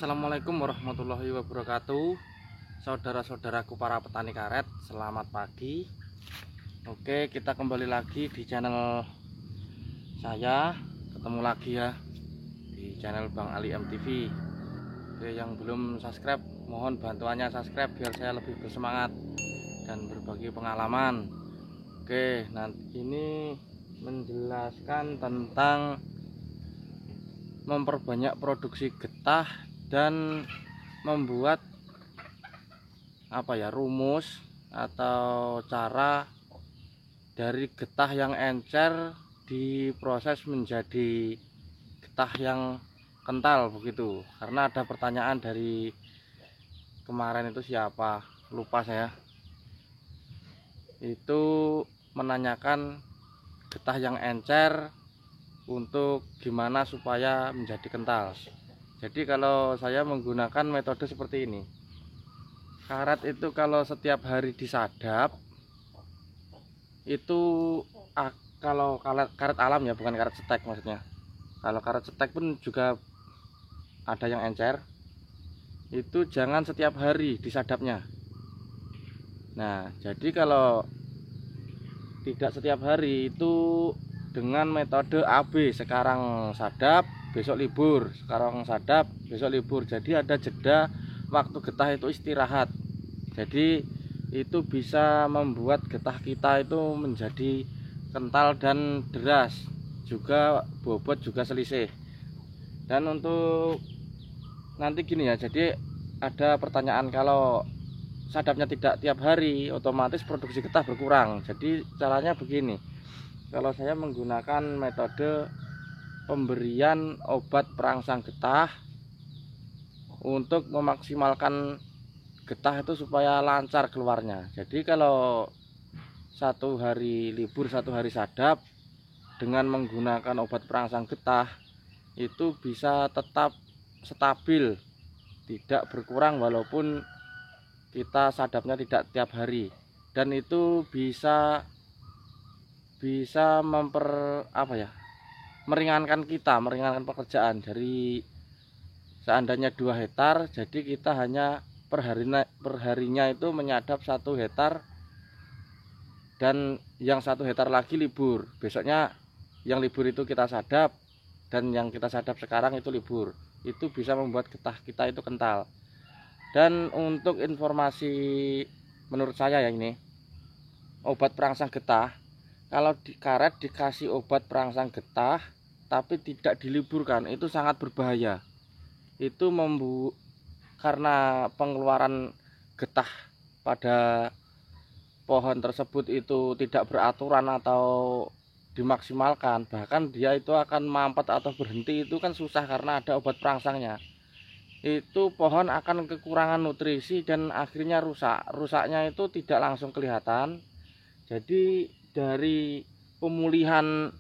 Assalamualaikum warahmatullahi wabarakatuh. Saudara-saudaraku para petani karet, selamat pagi. Oke, kita kembali lagi di channel saya. Ketemu lagi ya di channel Bang Ali MTV. Oke, yang belum subscribe mohon bantuannya subscribe biar saya lebih bersemangat dan berbagi pengalaman. Oke, nanti ini menjelaskan tentang memperbanyak produksi getah dan membuat rumus atau cara dari getah yang encer diproses menjadi getah yang kental begitu. Karena ada pertanyaan dari kemarin, itu siapa lupa saya, itu menanyakan getah yang encer untuk gimana supaya menjadi kental. Jadi kalau saya menggunakan metode seperti ini. Karet itu kalau setiap hari disadap itu kalau karet alam ya, bukan karet setek maksudnya. Kalau karet setek pun juga ada yang encer. Itu jangan setiap hari disadapnya. Nah, jadi kalau tidak setiap hari itu dengan metode AB, sekarang sadap besok libur, sekarang sadap besok libur. Jadi ada jeda waktu getah itu istirahat. Jadi itu bisa membuat getah kita itu menjadi kental dan deras, juga bobot juga selisih. Dan untuk nanti gini ya, jadi ada pertanyaan, kalau sadapnya tidak tiap hari otomatis produksi getah berkurang. Jadi caranya begini, kalau saya menggunakan metode pemberian obat perangsang getah untuk memaksimalkan getah itu supaya lancar keluarnya. Jadi kalau satu hari libur, satu hari sadap, dengan menggunakan obat perangsang getah itu bisa tetap stabil, tidak berkurang walaupun kita sadapnya tidak tiap hari. Dan itu bisa meringankan pekerjaan. Dari seandainya 2 hektar, jadi kita hanya perharinya itu menyadap 1 hektar, dan yang 1 hektar lagi libur. Besoknya yang libur itu kita sadap, dan yang kita sadap sekarang itu libur. Itu bisa membuat getah kita itu kental. Dan untuk informasi menurut saya ya, ini obat perangsang getah, kalau di karet dikasih obat perangsang getah tapi tidak diliburkan, itu sangat berbahaya. Itu karena pengeluaran getah pada pohon tersebut itu tidak beraturan atau dimaksimalkan, bahkan dia itu akan mampet atau berhenti, itu kan susah karena ada obat perangsangnya. Itu pohon akan kekurangan nutrisi dan akhirnya rusaknya itu tidak langsung kelihatan. Jadi dari pemulihan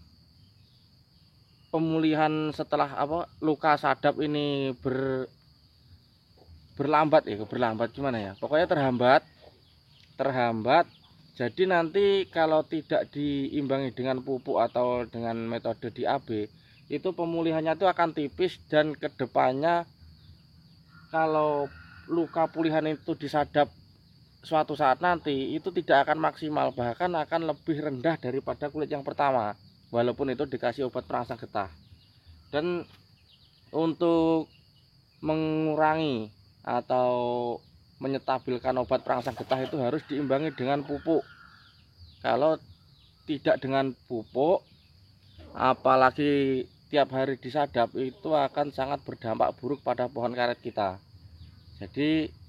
setelah luka sadap ini berlambat gimana ya, pokoknya terhambat. Jadi nanti kalau tidak diimbangi dengan pupuk atau dengan metode DAB, itu pemulihannya itu akan tipis, dan kedepannya kalau luka pulihan itu disadap suatu saat nanti itu tidak akan maksimal, bahkan akan lebih rendah daripada kulit yang pertama, walaupun itu dikasih obat perangsang getah. Dan untuk mengurangi atau menyetabilkan obat perangsang getah itu harus diimbangi dengan pupuk. Kalau tidak dengan pupuk, apalagi tiap hari disadap, itu akan sangat berdampak buruk pada pohon karet kita. Jadi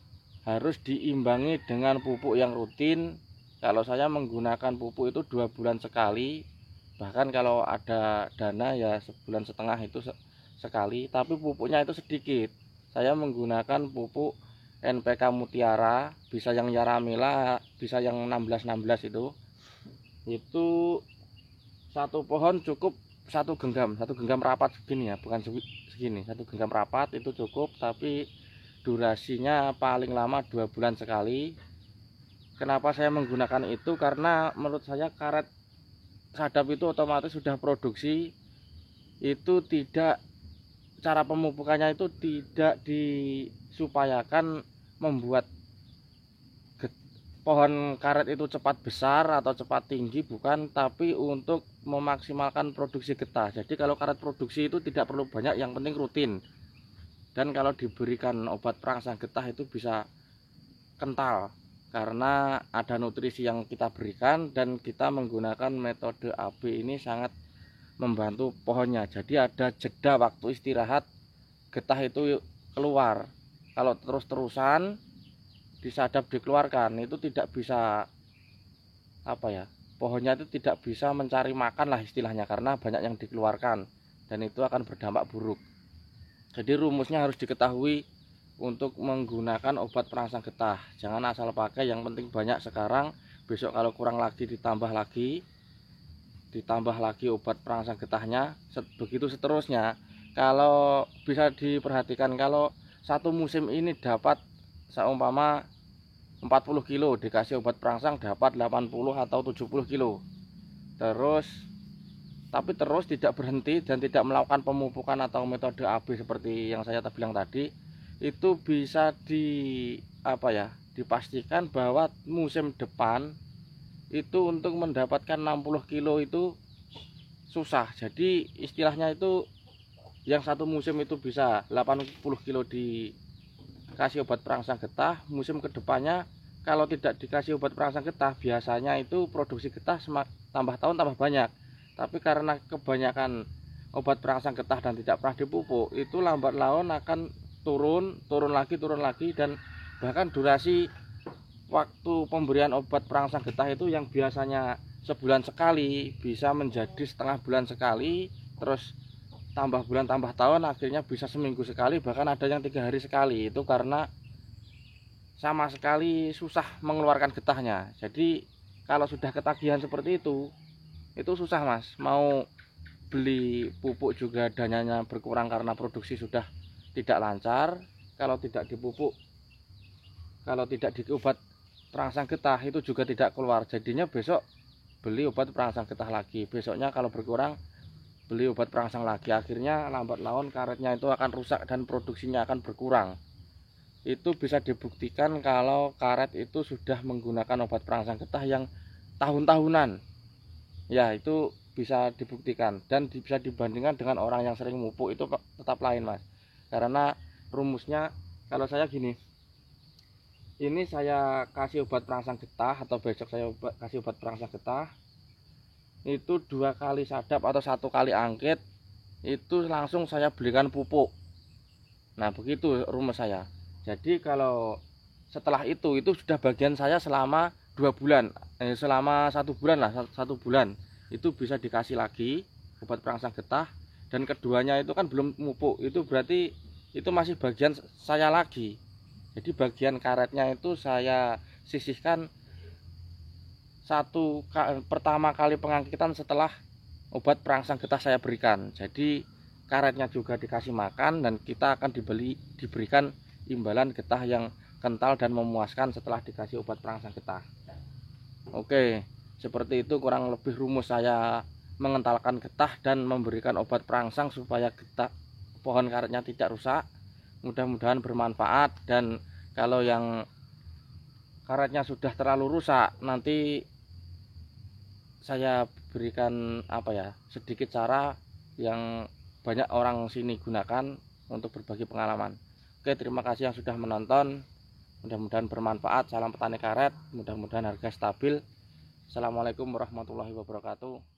harus diimbangi dengan pupuk yang rutin. Kalau saya menggunakan pupuk itu 2 bulan sekali, bahkan kalau ada dana ya sebulan setengah itu sekali, tapi pupuknya itu sedikit. Saya menggunakan pupuk NPK Mutiara, bisa yang Yaramila, bisa yang 1616 itu satu pohon cukup 1 genggam rapat segini ya, bukan segini, 1 genggam rapat itu cukup, tapi durasinya paling lama 2 bulan sekali. Kenapa saya menggunakan itu? Karena menurut saya karet sadap itu otomatis sudah produksi, itu tidak cara pemupukannya itu tidak disupayakan membuat pohon karet itu cepat besar atau cepat tinggi, bukan, tapi untuk memaksimalkan produksi getah. Jadi kalau karet produksi itu tidak perlu banyak, yang penting rutin. Dan kalau diberikan obat perangsang getah itu bisa kental karena ada nutrisi yang kita berikan, dan kita menggunakan metode AB ini sangat membantu pohonnya. Jadi ada jeda waktu istirahat getah itu keluar. Kalau terus-terusan disadap dikeluarkan itu tidak bisa pohonnya itu tidak bisa mencari makan lah istilahnya, karena banyak yang dikeluarkan dan itu akan berdampak buruk. Jadi rumusnya harus diketahui untuk menggunakan obat perangsang getah. Jangan asal pakai, yang penting banyak sekarang, besok kalau kurang lagi ditambah lagi obat perangsang getahnya, begitu seterusnya. Kalau bisa diperhatikan, kalau satu musim ini dapat seumpama 40 kilo, dikasih obat perangsang dapat 80 atau 70 kilo. Tapi terus tidak berhenti dan tidak melakukan pemupukan atau metode AB seperti yang saya bilang tadi, itu bisa dipastikan bahwa musim depan itu untuk mendapatkan 60 kilo itu susah. Jadi istilahnya itu yang satu musim itu bisa 80 kilo dikasih obat perangsang getah, musim kedepannya kalau tidak dikasih obat perangsang getah, biasanya itu produksi getah tambah tahun tambah banyak. Tapi karena kebanyakan obat perangsang getah dan tidak pernah dipupuk, itu lambat laun akan turun lagi, dan bahkan durasi waktu pemberian obat perangsang getah itu yang biasanya sebulan sekali bisa menjadi setengah bulan sekali, terus tambah bulan tambah tahun, akhirnya bisa seminggu sekali, bahkan ada yang 3 hari sekali. Itu karena sama sekali susah mengeluarkan getahnya. Jadi kalau sudah ketagihan seperti itu susah mas, mau beli pupuk juga dananya berkurang karena produksi sudah tidak lancar. Kalau tidak dipupuk, kalau tidak diobat perangsang getah itu juga tidak keluar. Jadinya besok beli obat perangsang getah lagi, besoknya kalau berkurang beli obat perangsang lagi, akhirnya lambat laun karetnya itu akan rusak dan produksinya akan berkurang. Itu bisa dibuktikan kalau karet itu sudah menggunakan obat perangsang getah yang tahun-tahunan. Ya, itu bisa dibuktikan dan bisa dibandingkan dengan orang yang sering mupuk, itu tetap lain mas. Karena rumusnya, kalau saya gini, ini saya kasih obat perangsang getah atau besok saya kasih obat perangsang getah, itu 2 kali sadap atau 1 kali angkit, itu langsung saya belikan pupuk. Nah begitu rumus saya. Jadi kalau setelah itu sudah bagian saya selama 2 bulan, selama 1 bulan lah, 1 bulan itu bisa dikasih lagi obat perangsang getah. Dan keduanya itu kan belum mupuk, itu berarti itu masih bagian saya lagi. Jadi bagian karetnya itu saya sisihkan pertama kali pengangkitan setelah obat perangsang getah saya berikan. Jadi karetnya juga dikasih makan, dan kita akan diberikan imbalan getah yang kental dan memuaskan setelah dikasih obat perangsang getah. Oke, seperti itu kurang lebih rumus saya mengentalkan getah dan memberikan obat perangsang supaya getah pohon karetnya tidak rusak. Mudah-mudahan bermanfaat. Dan kalau yang karetnya sudah terlalu rusak, nanti saya berikan sedikit cara yang banyak orang sini gunakan untuk berbagi pengalaman. Oke, terima kasih yang sudah menonton. Mudah-mudahan bermanfaat. Salam petani karet, mudah-mudahan harga stabil. Assalamualaikum warahmatullahi wabarakatuh.